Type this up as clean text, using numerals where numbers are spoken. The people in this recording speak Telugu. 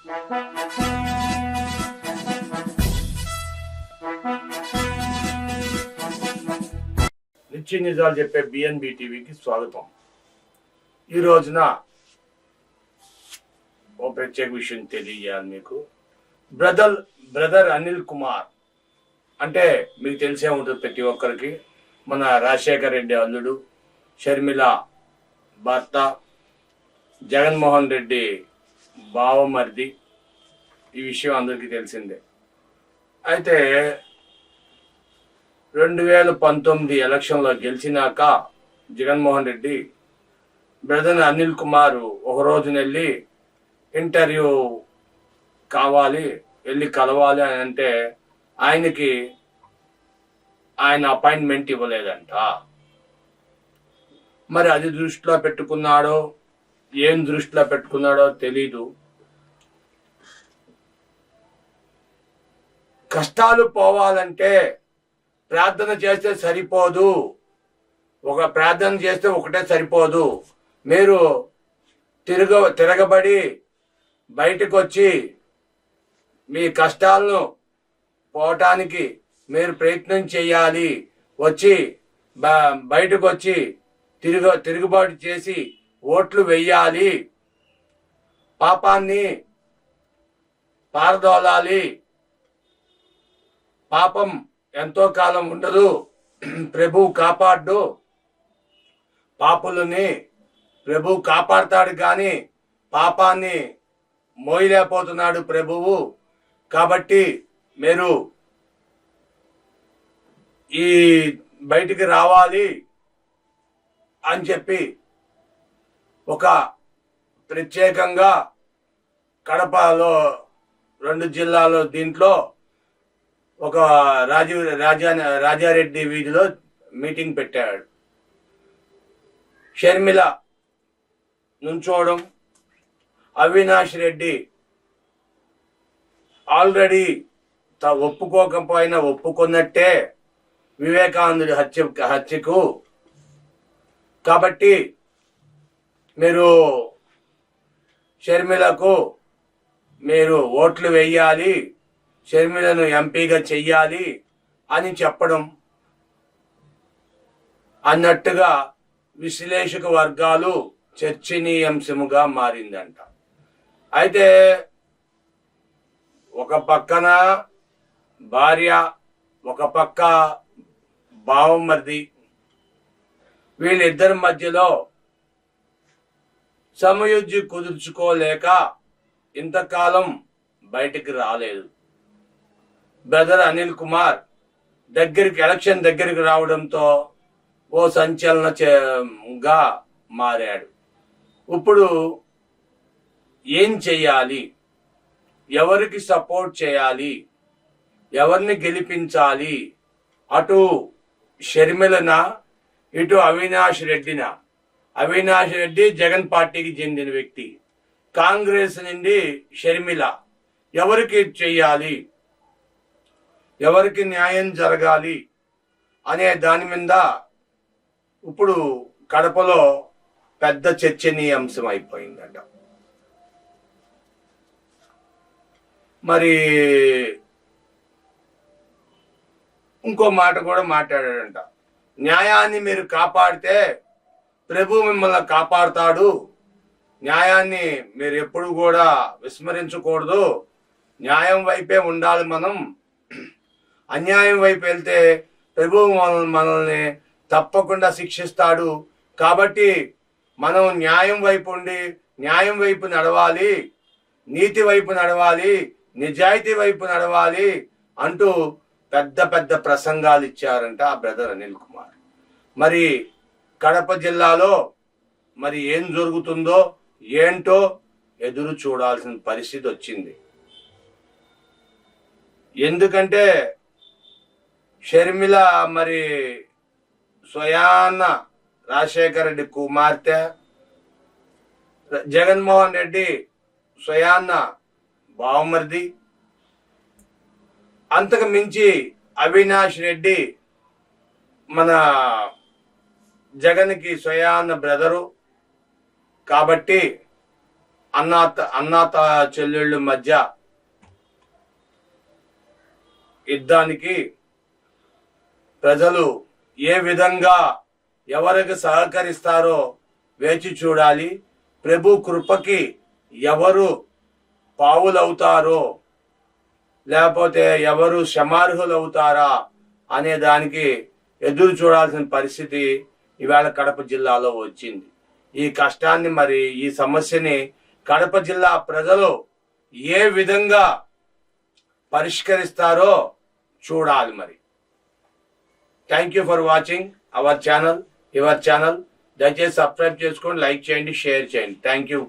నిత్య నిజాలు చెప్పే బిఎన్బి టీవీకి స్వాగతం. ఈ రోజున ఓ ప్రత్యేక విషయం తెలియజేయాలి మీకు. బ్రదర్ అనిల్ కుమార్ అంటే మీకు తెలిసే ఉంటుంది ప్రతి ఒక్కరికి. మన రాజశేఖర్ రెడ్డి అల్లుడు, షర్మిల భర్త, జగన్మోహన్ రెడ్డి బావమరిది. ఈ విషయం అందరికీ తెలిసిందే. అయితే 2019 ఎలక్షన్లో గెలిచినాక జగన్మోహన్ రెడ్డి బ్రదర్ అనిల్ కుమార్ ఒక రోజున వెళ్ళి ఇంటర్వ్యూ కావాలి, వెళ్ళి కలవాలి అని అంటే ఆయన అపాయింట్మెంట్ ఇవ్వలేదంట. మరి అది దృష్టిలో పెట్టుకున్నాడో ఏం దృష్టిలో పెట్టుకున్నాడో తెలీదు. కష్టాలు పోవాలంటే ప్రార్థన చేస్తే సరిపోదు. ప్రార్థన చేస్తే ఒకటే సరిపోదు. మీరు తిరగబడి బయటకు వచ్చి మీ కష్టాలను పోవటానికి మీరు ప్రయత్నం చేయాలి. వచ్చి బయటకు వచ్చి తిరుగుబాటు చేసి ఓట్లు వెయ్యాలి. పాపాన్ని పారదోలాలి. పాపం ఎంతో కాలం ఉండదు. ప్రభువు కాపాడు. పాపులని ప్రభువు కాపాడతాడు, కానీ పాపాన్ని మోయలేకపోతున్నాడు ప్రభువు. కాబట్టి మీరు ఈ బయటికి రావాలి అని చెప్పి ఒక ప్రత్యేకంగా కడపలో 2 జిల్లాలో దీంట్లో ఒక రాజారెడ్డి వీధిలో మీటింగ్ పెట్టాడు. షర్మిల నుంచోవడం, అవినాష్ రెడ్డి ఆల్రెడీ ఒప్పుకోకపోయినా ఒప్పుకున్నట్టే వివేకానందుడి హత్యకు. కాబట్టి మీరు షర్మిలకు మీరు ఓట్లు వేయాలి, షర్మిలను ఎంపీగా చెయ్యాలి అని చెప్పడం అన్నట్టుగా విశ్లేషక వర్గాలు చర్చనీయాంశముగా మారిందంట. అయితే ఒక పక్కన భార్య, ఒక పక్క బావమరిది, వీళ్ళిద్దరి మధ్యలో సమయుజ్జి కుదుర్చుకోలేక ఇంతకాలం బయటికి రాలేదు. బ్రదర్ అనిల్ కుమార్ ఎలక్షన్ దగ్గరికి రావడంతో ఓ సంచలనంగా మారాడు. ఇప్పుడు ఏం చెయ్యాలి, ఎవరికి సపోర్ట్ చేయాలి, ఎవరిని గెలిపించాలి, అటు షర్మిలనా ఇటు అవినాష్ రెడ్డినా? అవినాష్ రెడ్డి జగన్ పార్టీకి చెందిన వ్యక్తి, కాంగ్రెస్ నుండి షర్మిల. ఎవరికి చెయ్యాలి, ఎవరికి న్యాయం జరగాలి అనే దాని మీద ఇప్పుడు కడపలో పెద్ద చర్చనీయాంశం అయిపోయిందట. మరి ఇంకో మాట కూడా మాట్లాడాడంట. న్యాయాన్ని మీరు కాపాడితే ప్రభు మిమ్మల్ని కాపాడుతాడు. న్యాయాన్ని మీరు ఎప్పుడు కూడా విస్మరించకూడదు. న్యాయం వైపే ఉండాలి మనం. అన్యాయం వైపు వెళ్తే ప్రభు మనల్ని తప్పకుండా శిక్షిస్తాడు. కాబట్టి మనం న్యాయం వైపు ఉండి న్యాయం వైపు నడవాలి, నీతి వైపు నడవాలి, నిజాయితీ వైపు నడవాలి అంటూ పెద్ద పెద్ద ప్రసంగాలు ఇచ్చారంట ఆ బ్రదర్ అనిల్ కుమార్. మరి కడప జిల్లాలో మరి ఏం జరుగుతుందో ఏంటో ఎదురు చూడాల్సిన పరిస్థితి వచ్చింది. ఎందుకంటే షర్మిల మరి స్వయాన రాజశేఖర రెడ్డి కుమార్తె, జగన్మోహన్ రెడ్డి స్వయాన బావమరిది, అంతకు మించి అవినాష్ రెడ్డి మన జగన్కి స్వయాన బ్రదరు. కాబట్టి అన్నాత చెల్లెళ్ళ మధ్య యుద్ధానికి ప్రజలు ఏ విధంగా ఎవరికి సహకరిస్తారో వేచి చూడాలి. ప్రభు కృపకి ఎవరు పావులవుతారో లేకపోతే ఎవరు క్షమార్హులవుతారా అనే దానికి ఎదురు చూడాల్సిన పరిస్థితి ఇవాళ కడప జిల్లాలో వచ్చింది. ఈ కష్టాన్ని మరి ఈ సమస్యని కడప జిల్లా ప్రజలు ఏ విధంగా పరిష్కరిస్తారో చూడాలి. మరి thank you for watching your channel. దయచేసి సబ్స్క్రైబ్ చేసుకోండి, లైక్ చేయండి, షేర్ చేయండి. Thank you.